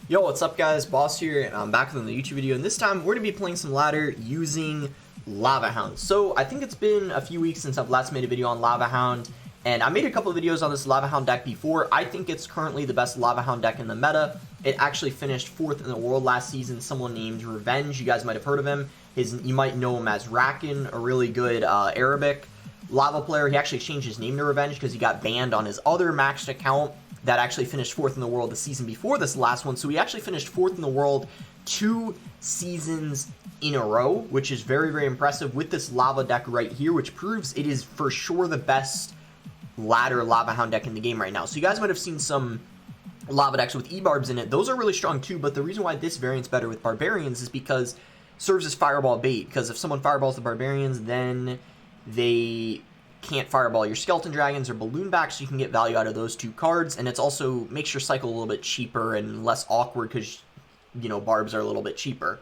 Yo, what's up guys, Boss here, and I'm back with another YouTube video, and this time we're going to be playing some ladder using Lava Hound. So, I think it's been a few weeks since I've last made a video on Lava Hound, and I made a couple of videos on this Lava Hound deck before. I think it's currently the best Lava Hound deck in the meta. It actually finished 4th in the world last season. Someone named Revenge, you guys might have heard of him. You might know him as Rakin, a really good Arabic lava player. He actually changed his name to Revenge because he got banned on his other maxed account that actually finished 4th in the world the season before this last one. So he actually finished 4th in the world 2 seasons in a row, which is very, very impressive with this lava deck right here, which proves it is for sure the best ladder Lava Hound deck in the game right now. So you guys might have seen some lava decks with E-Barbs in it. Those are really strong too, but the reason why this variant's better with Barbarians is because it serves as fireball bait, because if someone fireballs the Barbarians, then they can't fireball your Skeleton Dragons or Balloon back, so you can get value out of those 2 cards, and it's also makes your cycle a little bit cheaper and less awkward because, you know, barbs are a little bit cheaper.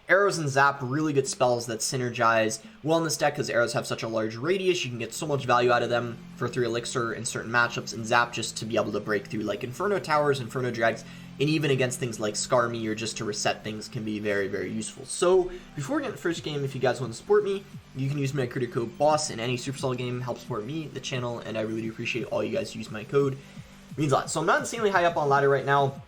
Arrows and Zap, really good spells that synergize well in this deck because arrows have such a large radius. You can get so much value out of them for 3 elixir in certain matchups, and Zap just to be able to break through like Inferno Towers, Inferno Drags, and even against things like Scar Me or just to reset things can be very, very useful. So before we get into the first game, if you guys want to support me, you can use my creator code BOSS in any Supercell game. Help support me, the channel, and I really do appreciate all you guys who use my code. It means a lot. So I'm not insanely high up on ladder right now.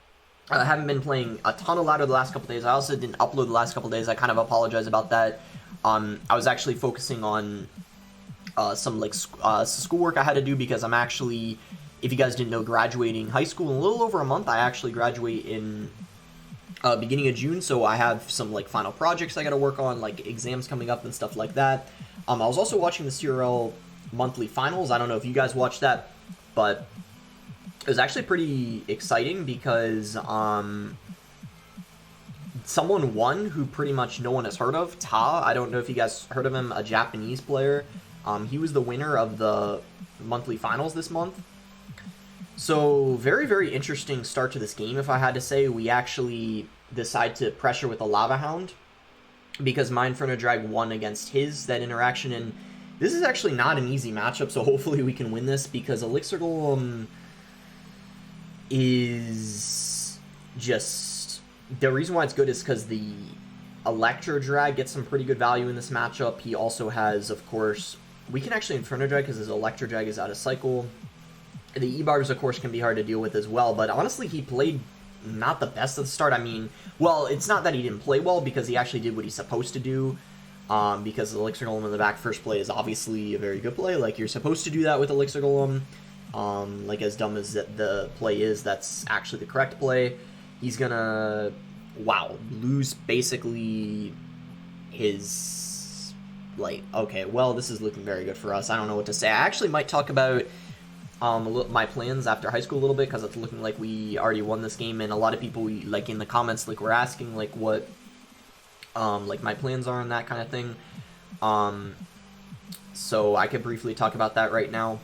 I haven't been playing a ton of ladder the last couple days. I also didn't upload the last couple days. I kind of apologize about that. I was actually focusing on some like schoolwork I had to do because I'm actually, if you guys didn't know, graduating high school in a little over a month. I actually graduate in beginning of June, so I have some like final projects I got to work on, like exams coming up and stuff like that. I was also watching the CRL monthly finals. I don't know if you guys watched that, but it was actually pretty exciting because someone won who pretty much no one has heard of. Ta, I don't know if you guys heard of him, a Japanese player. He was the winner of the monthly finals this month. So very, very interesting start to this game, if I had to say. We actually decide to pressure with the Lava Hound because my Inferno Drag won against his, that interaction, and this is actually not an easy matchup, so hopefully we can win this because Elixir Golem is just, the reason why it's good is because the Electro Drag gets some pretty good value in this matchup. He also has, of course, we can actually Inferno Drag because his Electro Drag is out of cycle. The E-Barbs, of course, can be hard to deal with as well, but honestly, he played not the best at the start. I mean, well, it's not that he didn't play well because he actually did what he's supposed to do, because Elixir Golem in the back first play is obviously a very good play. Like, you're supposed to do that with Elixir Golem. Like, as dumb as the play is, that's actually the correct play. He's gonna, wow, lose basically his, like, okay, well, this is looking very good for us. I don't know what to say. I actually might talk about my plans after high school a little bit because it's looking like we already won this game, and a lot of people, like, in the comments, like, were asking, like, what, like, my plans are and that kind of thing. So I could briefly talk about that right now.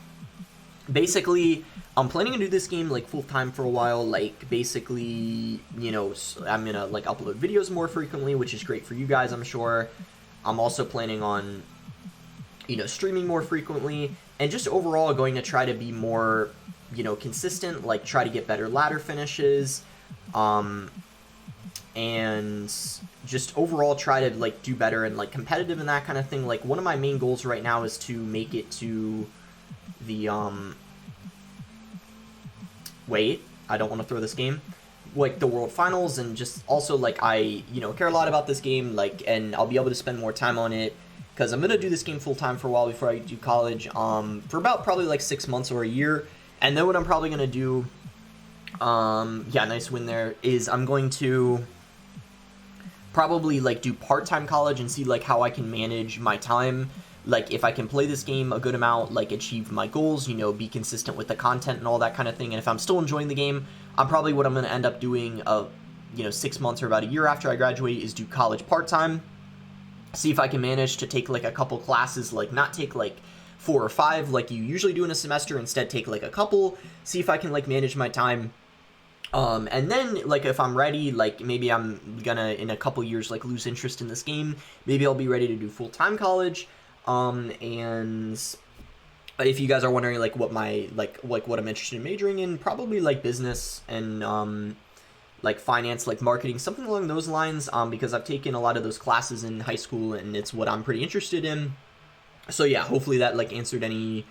Basically, I'm planning to do this game, like, full-time for a while. Like, basically, you know, I'm gonna, like, upload videos more frequently, which is great for you guys, I'm sure. I'm also planning on, you know, streaming more frequently, and just overall going to try to be more, you know, consistent, like, try to get better ladder finishes, and just overall try to, like, do better and, like, competitive and that kind of thing. Like, one of my main goals right now is to make it to the, wait, I don't want to throw this game, like, the World Finals, and just also, like, I, you know, care a lot about this game, like, and I'll be able to spend more time on it, because I'm going to do this game full-time for a while before I do college, for about probably, like, 6 months or a year, and then what I'm probably going to do, yeah, nice win there, is I'm going to probably, like, do part-time college and see, like, how I can manage my time. Like, if I can play this game a good amount, like, achieve my goals, you know, be consistent with the content and all that kind of thing, and if I'm still enjoying the game, I'm probably what I'm going to end up doing, you know, 6 months or about a year after I graduate is do college part-time, see if I can manage to take, like, a couple classes, like, not take, like, 4 or 5 like you usually do in a semester, instead take, like, a couple, see if I can, like, manage my time. And then, like, if I'm ready, like, maybe I'm gonna, in a couple years, like, lose interest in this game, maybe I'll be ready to do full-time college. And if you guys are wondering, like, what my, like what I'm interested in majoring in, probably, like, business and, like finance, like marketing, something along those lines, because I've taken a lot of those classes in high school and it's what I'm pretty interested in. So yeah, hopefully that like answered any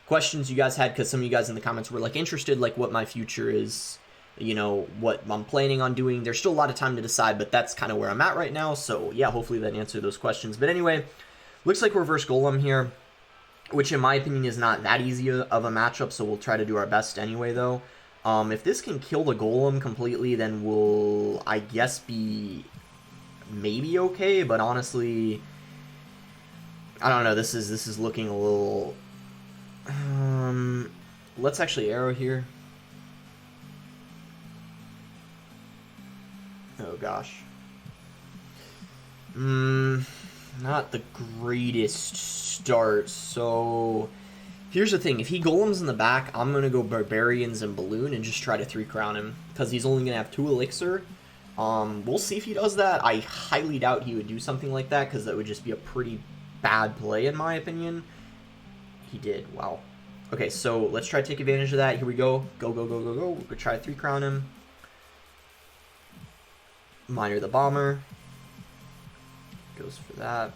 questions you guys had, because some of you guys in the comments were like interested, like what my future is, you know, what I'm planning on doing. There's still a lot of time to decide, but that's kind of where I'm at right now. So yeah, hopefully that answered those questions. But anyway, looks like reverse golem here, which in my opinion is not that easy of a matchup, so we'll try to do our best anyway though. If this can kill the golem completely, then we'll, I guess, be maybe okay, but honestly, I don't know, this is looking a little... let's actually arrow here. Oh gosh. Not the greatest start, so... Here's the thing, if he golems in the back, I'm going to go barbarians and balloon and just try to 3-crown him, because he's only going to have 2 elixir. We'll see if he does that. I highly doubt he would do something like that, because that would just be a pretty bad play in my opinion. He did, wow. Okay, so let's try to take advantage of that. Here we go. Go, go, go, go, go. We're going to try to 3-crown him. Miner the bomber. Goes for that.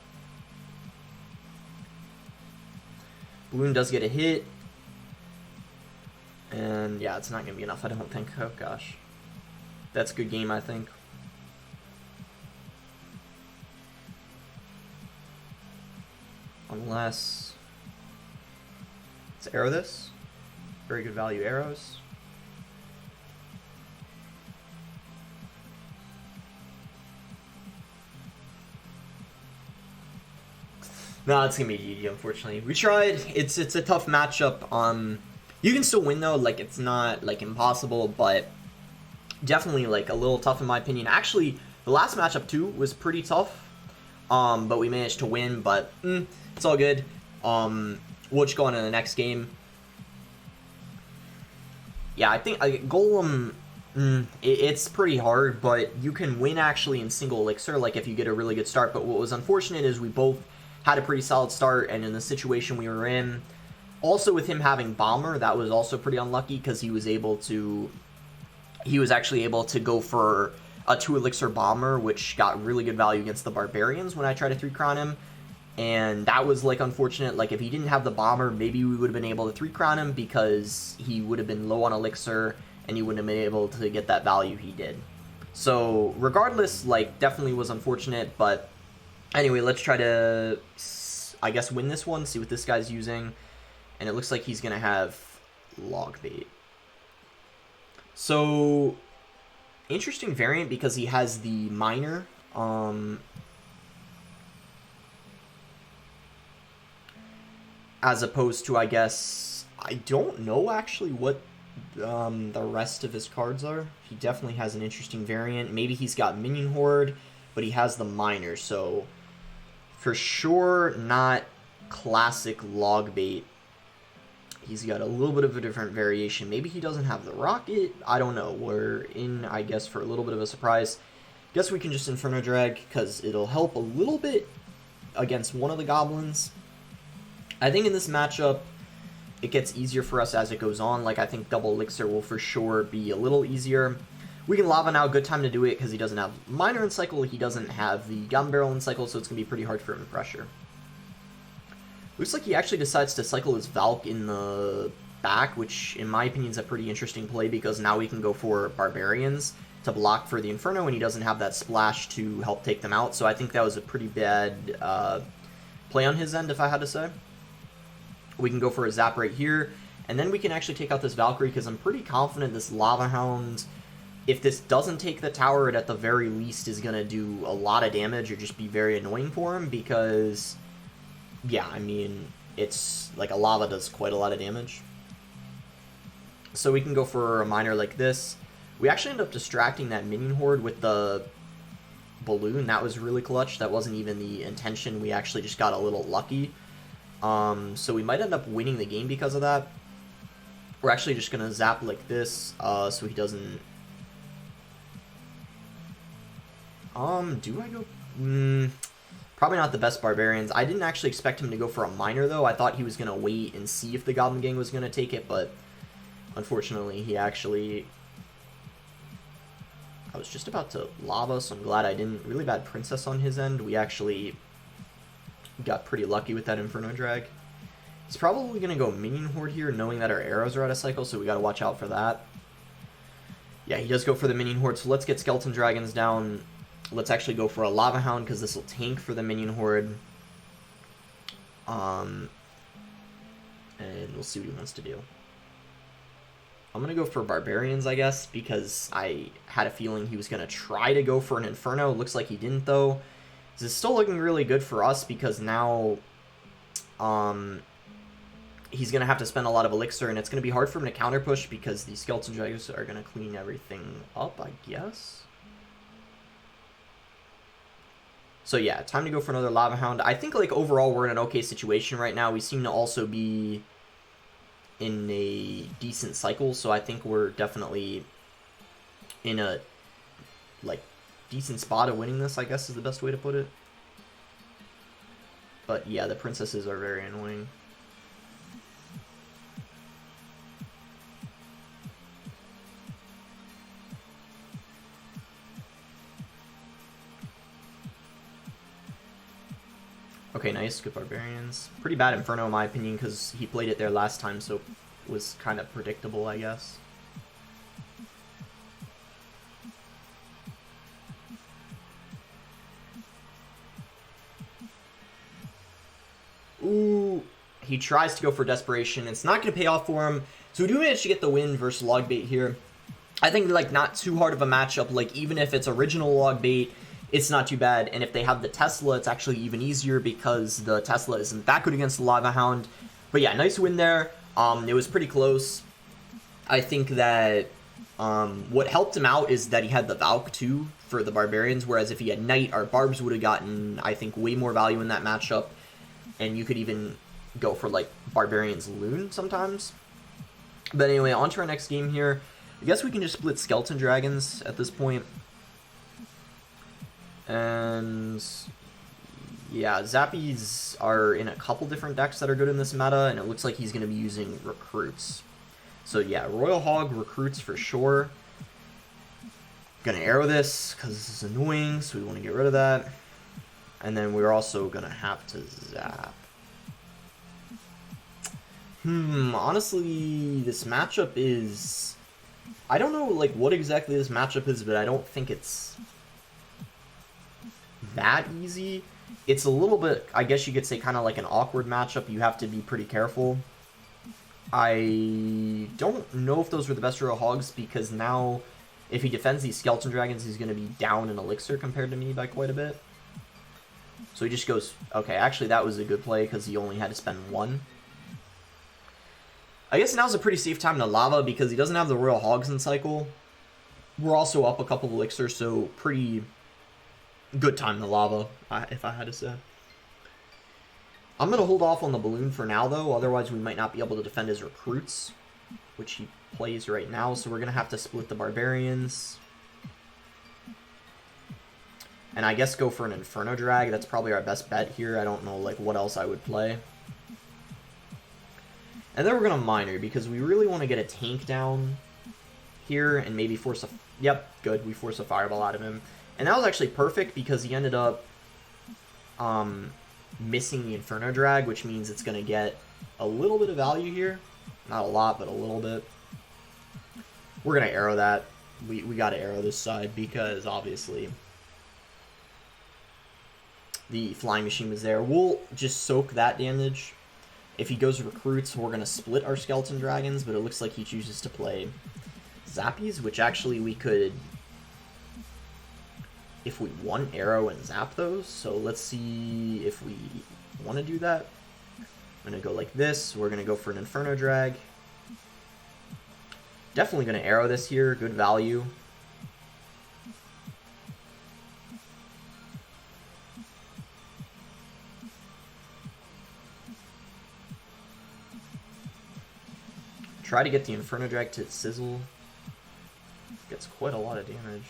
Balloon does get a hit. And yeah, it's not going to be enough, I don't think. Oh gosh. That's a good game, I think. Unless... Let's arrow this. Very good value arrows. No, it's gonna be GG, unfortunately. We tried. It's a tough matchup. You can still win though. Like, it's not like impossible, but definitely like a little tough in my opinion. Actually, the last matchup too was pretty tough. But we managed to win. But it's all good. We'll just go on to the next game. Yeah, I think golem. It's pretty hard, but you can win actually in single elixir. Like if you get a really good start. But what was unfortunate is we both had a pretty solid start, and in the situation we were in, also with him having bomber, that was also pretty unlucky, because he was actually able to go for a 2 elixir bomber, which got really good value against the barbarians when I tried to 3-crown him, and that was like unfortunate. Like if he didn't have the bomber, maybe we would have been able to 3-crown him, because he would have been low on elixir and he wouldn't have been able to get that value he did. So regardless, like definitely was unfortunate, but anyway, let's try to, I guess, win this one, see what this guy's using. And it looks like he's going to have log bait. So, interesting variant, because he has the miner. As opposed to, I guess, I don't know actually what the rest of his cards are. He definitely has an interesting variant. Maybe he's got minion horde, but he has the miner, so... For sure, not classic log bait. He's got a little bit of a different variation. Maybe he doesn't have the rocket. I don't know. We're in, I guess, for a little bit of a surprise. Guess we can just Inferno Drag, because it'll help a little bit against one of the goblins. I think in this matchup, it gets easier for us as it goes on. Like, I think double elixir will for sure be a little easier. We can lava now, good time to do it, because he doesn't have miner in cycle, he doesn't have the gun barrel in cycle, so it's going to be pretty hard for him to pressure. Looks like he actually decides to cycle his Valk in the back, which in my opinion is a pretty interesting play, because now we can go for barbarians to block for the Inferno, and he doesn't have that splash to help take them out, so I think that was a pretty bad play on his end, if I had to say. We can go for a zap right here, and then we can actually take out this Valkyrie, because I'm pretty confident this Lava Hound, if this doesn't take the tower, it at the very least is going to do a lot of damage or just be very annoying for him, because, yeah, I mean, it's like a lava does quite a lot of damage. So we can go for a miner like this. We actually end up distracting that minion horde with the balloon. That was really clutch. That wasn't even the intention. We actually just got a little lucky. So we might end up winning the game because of that. We're actually just going to zap like this, so he doesn't... do I go... probably not the best barbarians. I didn't actually expect him to go for a miner, though. I thought he was going to wait and see if the Goblin Gang was going to take it, but unfortunately, he actually... I was just about to lava, so I'm glad I didn't. Really bad princess on his end. We actually got pretty lucky with that Inferno Drag. He's probably going to go Minion Horde here, knowing that our arrows are out of cycle, so we got to watch out for that. Yeah, he does go for the Minion Horde, so let's get Skeleton Dragons down. Let's actually go for a Lava Hound, because this will tank for the Minion Horde. And we'll see what he wants to do. I'm going to go for Barbarians, I guess, because I had a feeling he was going to try to go for an Inferno. Looks like he didn't, though. This is still looking really good for us, because now he's going to have to spend a lot of elixir, and it's going to be hard for him to counter push, because the Skeleton Dragons are going to clean everything up, I guess. So yeah, time to go for another Lava Hound. I think, like, overall we're in an okay situation right now. We seem to also be in a decent cycle, so I think we're definitely in a, like, decent spot of winning this, I guess is the best way to put it. But yeah, the princesses are very annoying. Okay, nice. Good Barbarians. Pretty bad Inferno in my opinion, because he played it there last time, so it was kind of predictable, I guess. Ooh. He tries to go for Desperation. It's not going to pay off for him. So we do manage to get the win versus Logbait here. I think, like, not too hard of a matchup. Like, even if it's original Logbait, it's not too bad, and if they have the Tesla, it's actually even easier because the Tesla isn't that good against the Lava Hound. But yeah, nice win there. It was pretty close. I think that what helped him out is that he had the Valk too for the Barbarians, whereas if he had Knight, our Barbs would have gotten, I think, way more value in that matchup, and you could even go for, like, Barbarians Loon sometimes. But anyway, on to our next game here. I guess we can just split Skeleton Dragons at this point. And yeah, Zappies are in a couple different decks that are good in this meta, and it looks like he's going to be using Recruits. So yeah, Royal Hog, Recruits for sure. Gonna arrow this, because this is annoying, so we want to get rid of that. And then we're also going to have to zap. Honestly, this matchup is... I don't know, like, what exactly this matchup is, but I don't think it's that easy. It's a little bit, I guess you could say, kind of like an awkward matchup. You have to be pretty careful. I don't know if those were the best Royal Hogs, because now if he defends these Skeleton Dragons, he's going to be down in elixir compared to me by quite a bit. So he just goes, okay, actually that was a good play because he only had to spend one. I guess now's a pretty safe time to lava because he doesn't have the Royal Hogs in cycle. We're also up a couple of elixir, so pretty good time to lava, if I had to say. I'm going to hold off on the balloon for now, though. Otherwise, we might not be able to defend his recruits, which he plays right now. So we're going to have to split the Barbarians. And I guess go for an Inferno Drag. That's probably our best bet here. I don't know like what else I would play. And then we're going to Miner, because we really want to get a tank down here and maybe force a... Yep, good. We force a Fireball out of him. And that was actually perfect because he ended up missing the Inferno Drag, which means it's going to get a little bit of value here. Not a lot, but a little bit. We're going to arrow that. We got to arrow this side because obviously the Flying Machine was there. We'll just soak that damage. If he goes recruits, we're going to split our Skeleton Dragons, but it looks like he chooses to play Zappies, which actually we could, if we want, arrow and zap those. So let's see if we want to do that. I'm going to go like this. We're going to go for an Inferno Drag. Definitely going to arrow this here. Good value. Try to get the Inferno Drag to sizzle. Gets quite a lot of damage.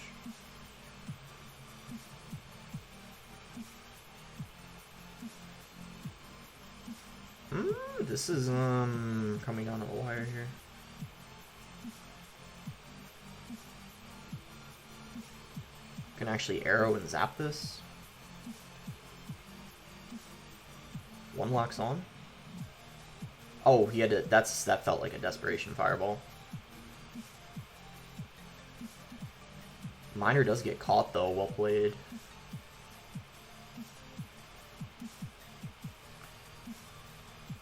This is coming down to the wire here. Can actually arrow and zap this. One locks on. Oh, he had to. That felt like a desperation fireball. Miner does get caught though. Well played.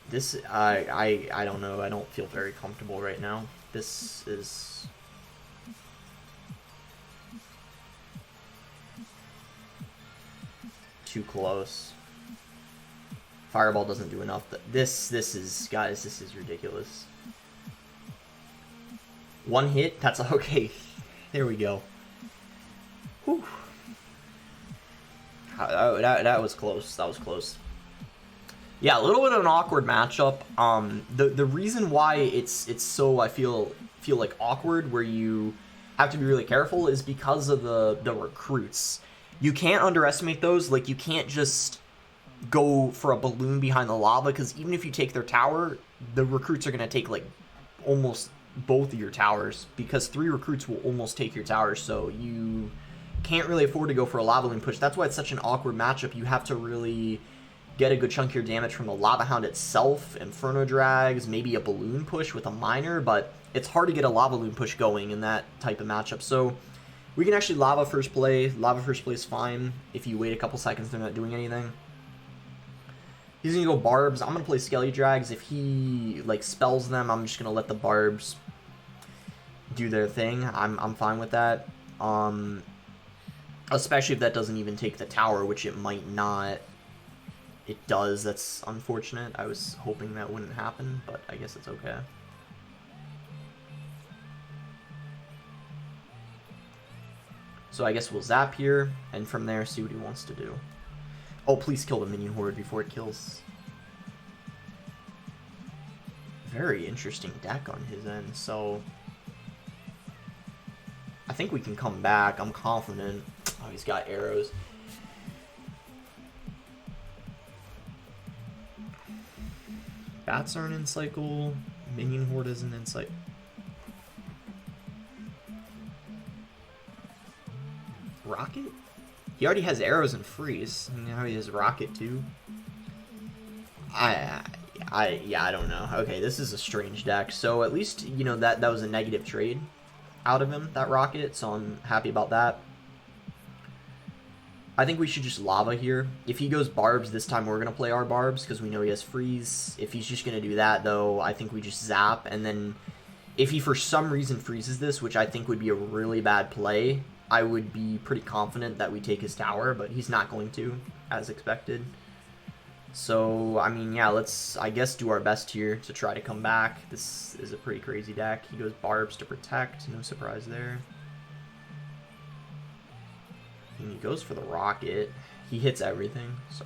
This I don't know. I don't feel very comfortable right now. This is too close. Fireball doesn't do enough. This is, guys, this is ridiculous. One hit, that's okay. There we go. Whew. That was close. That was close. Yeah, a little bit of an awkward matchup. The reason why it's so, I feel like awkward, where you have to be really careful, is because of the recruits. You can't underestimate those. Like, you can't just go for a balloon behind the lava, because even if you take their tower, the recruits are going to take like almost both of your towers, because 3 recruits will almost take your towers. So you can't really afford to go for a lava balloon push. That's why it's such an awkward matchup. You have to really get a good chunk of your damage from the lava hound itself, inferno drags, maybe a balloon push with a miner, but it's hard to get a lava balloon push going in that type of matchup. So we can actually lava first play. Lava first play is fine. If you wait a couple seconds, they're not doing anything. He's gonna go barbs. I'm gonna play skelly drags. If he like spells them, I'm just gonna let the barbs do their thing. I'm fine with that. Especially if that doesn't even take the tower, which it might not. It does. That's unfortunate. I was hoping that wouldn't happen, but I guess it's okay. So I guess we'll zap here, and from there see what he wants to do. Oh, please kill the minion horde before it kills. Very interesting deck on his end, so I think we can come back. I'm confident. Oh, he's got arrows. Bats aren't in cycle. Minion horde isn't in cycle. Rocket? He already has arrows and freeze. Now he has rocket too. Yeah, I don't know. Okay, this is a strange deck. So at least, you know, that was a negative trade out of him, that rocket. So I'm happy about that. I think we should just lava here. If he goes barbs this time, we're gonna play our barbs because we know he has freeze. If he's just gonna do that though, I think we just zap, and then if he for some reason freezes this, which I think would be a really bad play, I would be pretty confident that we take his tower, but he's not going to, as expected. So, I mean, yeah, let's, I guess, do our best here to try to come back. This is a pretty crazy deck. He goes barbs to protect, no surprise there. And he goes for the rocket. He hits everything, so.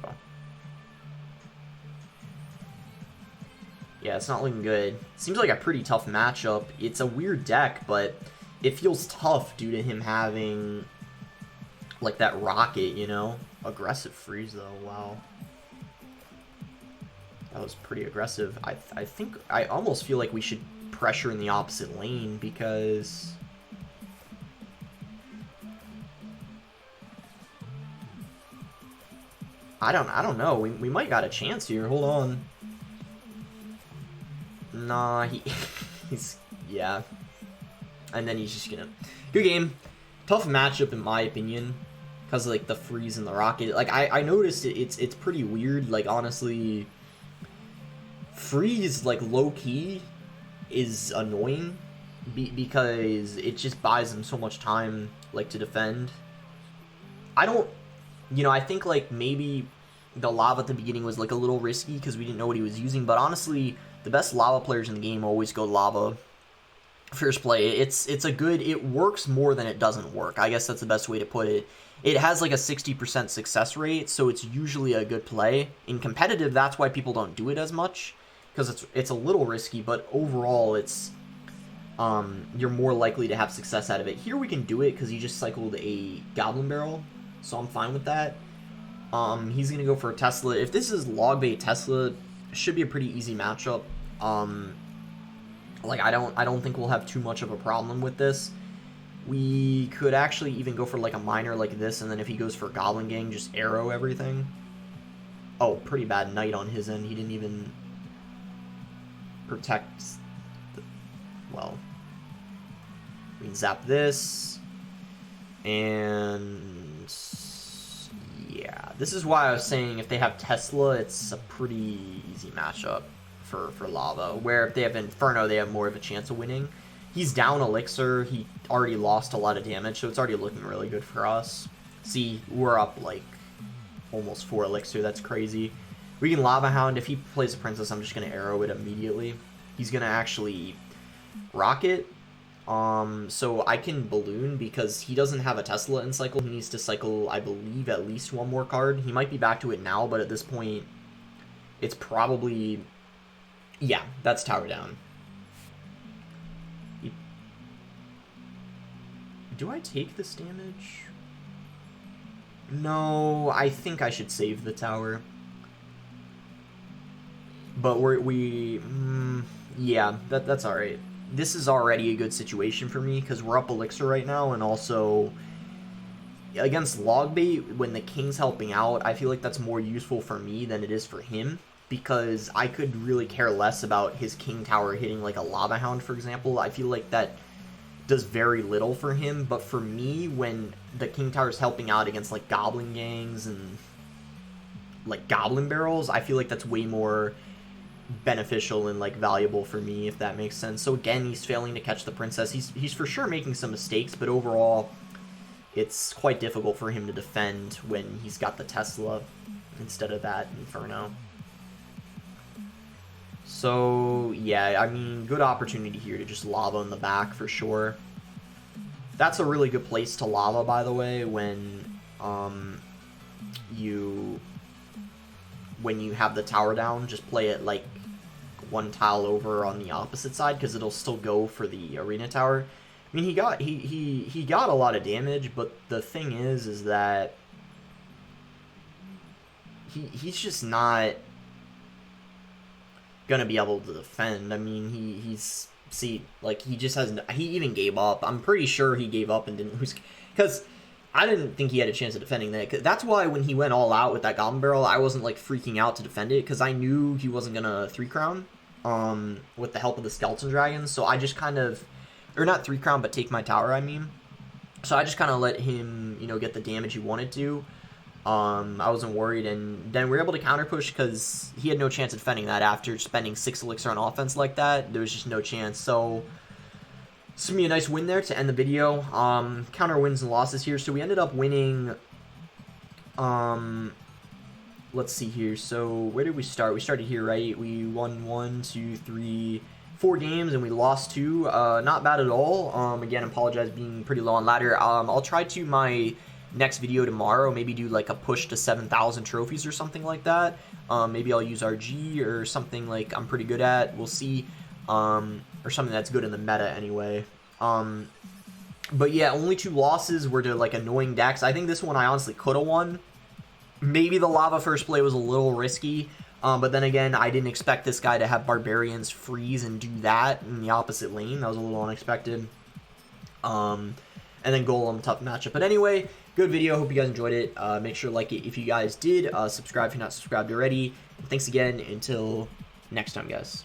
Yeah, it's not looking good. Seems like a pretty tough matchup. It's a weird deck, but it feels tough due to him having, like, that rocket, you know? Aggressive freeze, though. Wow. That was pretty aggressive. I think, I almost feel like we should pressure in the opposite lane, because I don't know. We might got a chance here. Hold on. Nah, he's, yeah. And then he's just gonna... Good game. Tough matchup, in my opinion, because of, like, the freeze and the rocket. Like, I noticed it's pretty weird. Like, honestly, freeze, like, low-key is annoying because it just buys him so much time, like, to defend. I don't... You know, I think, like, maybe the lava at the beginning was, like, a little risky because we didn't know what he was using. But honestly, the best lava players in the game always go lava first play. It's a good... It works more than it doesn't work. I guess that's the best way to put it. It has, like, a 60% success rate, so it's usually a good play. In competitive, that's why people don't do it as much, because it's a little risky, but overall, it's... you're more likely to have success out of it. Here we can do it because he just cycled a Goblin Barrel, so I'm fine with that. He's going to go for a Tesla. If this is log bait Tesla, it should be a pretty easy matchup. Like, I don't think we'll have too much of a problem with this. We could actually even go for like a miner like this, and then if he goes for Goblin Gang, just arrow everything. Oh, pretty bad knight on his end. He didn't even protect. Well, we can zap this, and yeah, this is why I was saying if they have Tesla, it's a pretty easy matchup for lava. Where if they have Inferno, they have more of a chance of winning. He's down elixir. He already lost a lot of damage, so it's already looking really good for us. See, we're up like almost 4 elixir. That's crazy. We can Lava Hound. If he plays a princess, I'm just going to arrow it immediately. He's going to actually rocket. So I can balloon because he doesn't have a Tesla in cycle. He needs to cycle, I believe, at least 1 more card. He might be back to it now, but at this point, it's probably... Yeah, that's tower down. Do I take this damage? No, I think I should save the tower. But yeah, that's alright. This is already a good situation for me, because we're up elixir right now, and also, against Logbait, when the king's helping out, I feel like that's more useful for me than it is for him, because I could really care less about his king tower hitting like a Lava Hound, for example. I feel like that does very little for him, but for me, when the king tower is helping out against like goblin gangs and like goblin barrels, I feel like that's way more beneficial and like valuable for me, if that makes sense. So again, he's failing to catch the princess. He's for sure making some mistakes, but overall it's quite difficult for him to defend when he's got the Tesla instead of that Inferno. So, yeah, I mean, good opportunity here to just lava in the back for sure. That's a really good place to lava, by the way, when you have the tower down. Just play it like 1 tile over on the opposite side, because it'll still go for the arena tower. I mean, he got a lot of damage, but the thing is that he's just not gonna be able to defend. I mean, he's like, he just hasn't. He even gave up. I'm pretty sure he gave up and didn't lose, because I didn't think he had a chance of defending that. That's why when he went all out with that Goblin Barrel, I wasn't like freaking out to defend it, because I knew he wasn't gonna 3-crown with the help of the Skeleton Dragons. So I just kind of, or not 3-crown, but take my tower, I mean. So I just kind of let him, you know, get the damage he wanted to. I wasn't worried, and then we were able to counter push because he had no chance of defending that after spending 6 elixir on offense like that. There was just no chance. So this is gonna be a nice win there to end the video. Counter wins and losses here. So we ended up winning. Let's see here. So where did we start? We started here, right? We won 1, 2, 3, 4 games, and we lost 2. Not bad at all. Again, apologize being pretty low on ladder. I'll try to my next video tomorrow, maybe do like a push to 7,000 trophies or something like that. Maybe I'll use RG or something like I'm pretty good at. We'll see. Or something that's good in the meta anyway. But yeah, only 2 losses were to like annoying decks. I think this one I honestly could have won. Maybe the lava first play was a little risky. But then again, I didn't expect this guy to have barbarians freeze and do that in the opposite lane. That was a little unexpected. And then golem, tough matchup. But anyway, good video. Hope you guys enjoyed it. Make sure to like it if you guys did. Subscribe if you're not subscribed already. Thanks again. Until next time, guys.